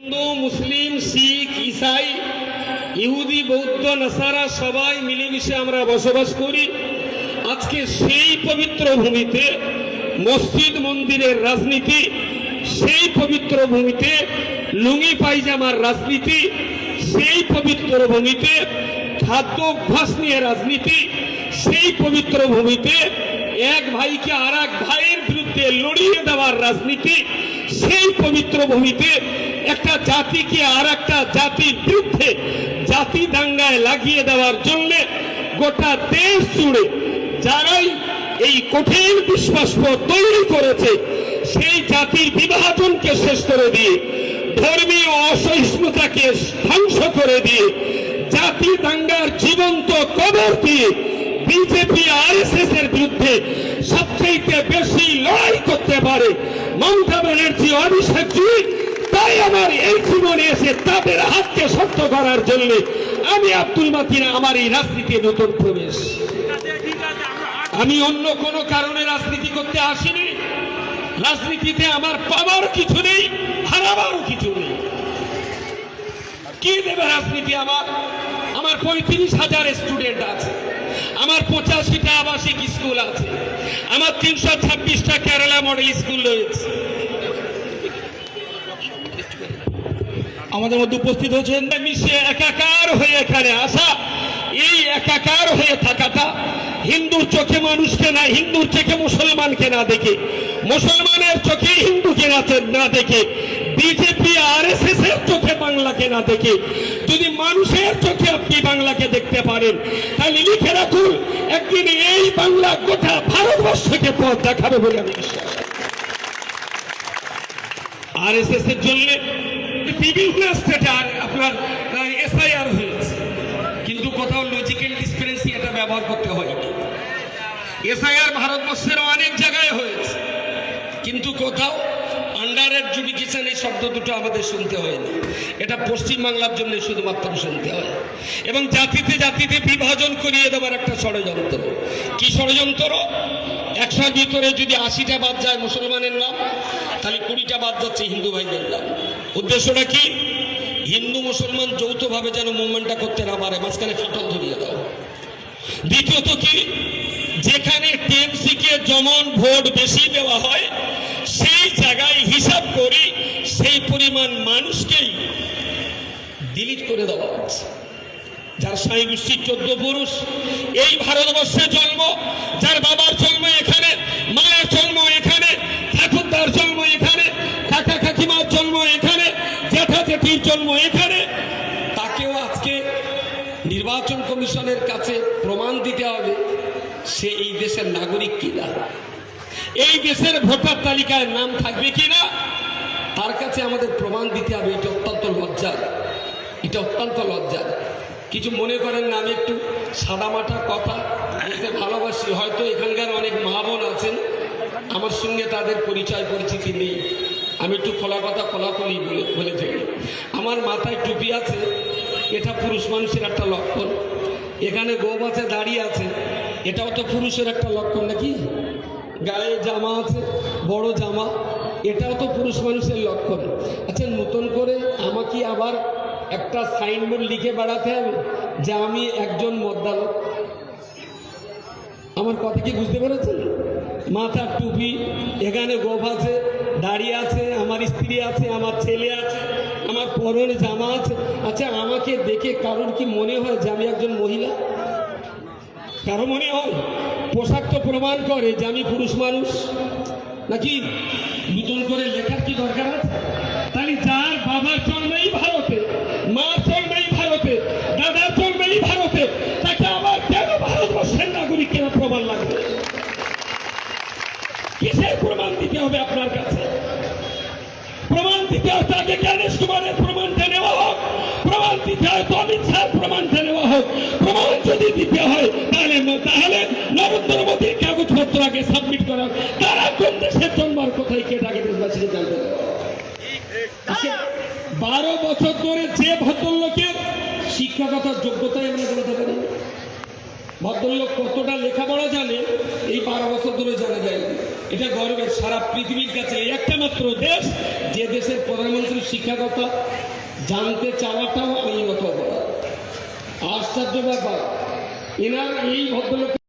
হিন্দু, মুসলিম, শিখ, ইসাই, ইহুদি, বৌদ্ধ, নাসারা সবাই মিলেমিশে আমরা বসবাস করি। আজকে সেই পবিত্র ভূমিতে মসজিদ মন্দিরের রাজনীতি, সেই পবিত্র ভূমিতে লুঙ্গি পায়জামার রাজনীতি, সেই পবিত্র ভূমিতে খাদ্য অভ্যাস নিয়ে রাজনীতি, সেই পবিত্র ভূমিতে এক ভাইকে আর এক ভাইয়ের বিরুদ্ধে লড়িয়ে দেওয়ার রাজনীতি, সেই পবিত্র ভূমিতে একটা জাতিকে আর একটা জাতির বিরুদ্ধে জাতি দাঙ্গায় লাগিয়ে দেওয়ার জন্য গোটা দেশ জুড়ে যারাই এই কঠিন বিশ্বাসপত্র তৈরি করেছে, সেই জাতির বিভাজনকে শেষ করে দিয়ে, ধর্মীয় অসহিষ্ণুতাকে ধ্বংস করে দিয়ে, জাতি দাঙ্গার জীবন্ত কবর দিয়ে বিজেপি আরএসএস এর বিরুদ্ধে সবচেয়ে বেশি লড়াই করতে পারে মমতা ব্যানার্জি, অভিষেক জি। তাই আমার এই জীবনে এসে তাদের হাতকে শক্ত করার জন্য আমি আব্দুল মাতিন, আমার এই রাজনীতি নতুন প্রবেশ। আমি অন্য কোনো কারণে রাজনীতি করতে আসিনি। রাজনীতিতে আমার পাওয়ার কিছু নেই, হারাবারও কিছু নেই। কি দেবে রাজনীতি? আমার 35,000 স্টুডেন্ট আছে, আমার 85টা আবাসিক স্কুল আছে, আমার 326টা কেরালা মডেল স্কুল রয়েছে। আমাদের মধ্যে উপস্থিত হয়েছেন মিশে একাকার হয়ে এখানে আসা। এই একাকার হয়ে থাকাটা হিন্দুর চোখে মানুষকে না, হিন্দুর চোখে মুসলমানকে না দেখে, মুসলমানের চোখে হিন্দুকে না দেখে, বিজেপি আরএসএস এর চোখে বাংলাকে না দেখে, যদি মানুষের চোখে আপনি বাংলাকে দেখতে পারেন, তাহলে লিখে রাখুন, একদিন এই বাংলা গোটা ভারতবর্ষকে পথ দেখাবে বলে আমি বিশ্বাস। আরএসএস এর জন্য বিভিন্ন স্টেটে আপনার এসআইআর হয়েছে, কিন্তু কোথাও লজিক্যাল ডিসপারেন্সি এটা ব্যবহার করতে হয়নি। এসআইআর ভারতবর্ষের অনেক জায়গায় হয়েছে, কিন্তু কোথাও আন্ডার এডজুডিকেশন এই শব্দ দুটো আমাদের শুনতে হয়নি। এটা পশ্চিমবাংলার জন্য শুধুমাত্র শুনতে হয়। এবং জাতিতে জাতিতে বিভাজন করিয়ে দেওয়ার একটা ষড়যন্ত্র। কি ষড়যন্ত্র? 100 ভিতরে যদি 80টা বাদ যায় মুসলমানের নাম, তাহলে 20টা বাদ যাচ্ছে হিন্দু ভাইদের নাম। উদ্দেশ্যটা কি? হিন্দু মুসলমান যৌথভাবে যেন মুভমেন্টটা করতে না পারে, মাঝখানে ফাটল ধরিয়ে দাও। দ্বিতীয়ত কি? যেখানে টিএমসিকে যেমন ভোট বেশি দেওয়া হয়, সেই জায়গায় হিসাব করে সেই পরিমাণ মানুষকেই ডিলিট করে দেওয়া হচ্ছে। যার স্বামী গোষ্ঠীর 14 পুরুষ, এই ভারতবর্ষে জন্ম, যার বাবার জন্ম এখানে, মায়ের জন্ম এখানে, ঠাকুরদার জন্ম এখানে, কাকা কাকিমার জন্ম এখানে, জ্যাঠা জেঠির জন্ম এখানে, তাকেও আজকে নির্বাচন কমিশনের কাছে প্রমাণ দিতে হবে সে এই দেশের নাগরিক কিনা, এই দেশের ভোটার তালিকায় নাম থাকবে কিনা, তার কাছে আমাদের প্রমাণ দিতে হবে। এটা অত্যন্ত লজ্জার, এটা অত্যন্ত লজ্জার। কিছু মনে করেন না, আমি একটু সাদামাটা কথা বলতে ভালোবাসি। হয়তো এখানকার অনেক মা বোন আছেন, আমার সঙ্গে তাদের পরিচয় পরিচিতি নেই, আমি একটু খোলা কথা খোলাখুলি বলে থাকি। আমার মাথায় টুপি আছে, এটা পুরুষ মানুষের একটা লক্ষণ। এখানে গোপ আছে, দাঁড়িয়ে আছে, এটাও তো পুরুষের একটা লক্ষণ নাকি? গায়ে জামা আছে, বড় জামা, এটাও তো পুরুষ মানুষের লক্ষণ। আচ্ছা, নতুন করে আমাকে আবার একটা সাইনবোর্ড লিখে বেড়াতে হবে যে আমি একজন মদ্দালক? আমার কথা কি বুঝতে পেরেছেন? মাথার টুপি, এখানে গোপ আছে, দাঁড়িয়ে আছে, আমার স্ত্রী আছে, আমার ছেলে আছে, আমার পরনে জামা আছে। আচ্ছা, আমাকে দেখে কারোর কি মনে হয় যে আমি একজন মহিলা? কারো মনে হয়? পোশাক তো প্রমাণ করে যে আমি পুরুষ মানুষ নাকি? নতুন করে লেখার কি দরকার আছে? তাহলে যার বাবার জন্মেই ভারতে, মার জন্মেই ভারতে, দাদার জন্মেই ভারতে, তাকে আবার কেন ভারতবর্ষের নাগরিক কেন প্রমাণ লাগবে? কিসের প্রমাণ দিতে হবে আপনার কাছে? প্রমাণ দিতে হয় তাকে জ্ঞানেশ কুমারের প্রমাণটা নেওয়া হোক, প্রমাণ দিতে হয় অমিত শাহর প্রমাণটা নেওয়া হোক। প্রমাণ যদি দিতে হয় তাহলে নরেন্দ্র মোদীর কাগজপত্র আগে সাবমিট করা, তারা কোন দেশের জন্ম আর কোথায় কে আগে দেশবাসীকে জানতে হবে। 12 বছর ধরে যে ভদ্রলোকের শিক্ষাগত যোগ্যতায় আমরা বলতে পারি, ভদ্রলোক কতটা লেখাপড়া জানে এই 12 বছর ধরে জানা যায়। এটা গর্বের সারা পৃথিবীর কাছে এই একটা মাত্র দেশ যে দেশের প্রধানমন্ত্রীর শিক্ষাকতা জানতে চাওয়াটাও আইনত অপরাধ। আশ্চর্য ব্যাপার, এনার এই ভদ্রলোক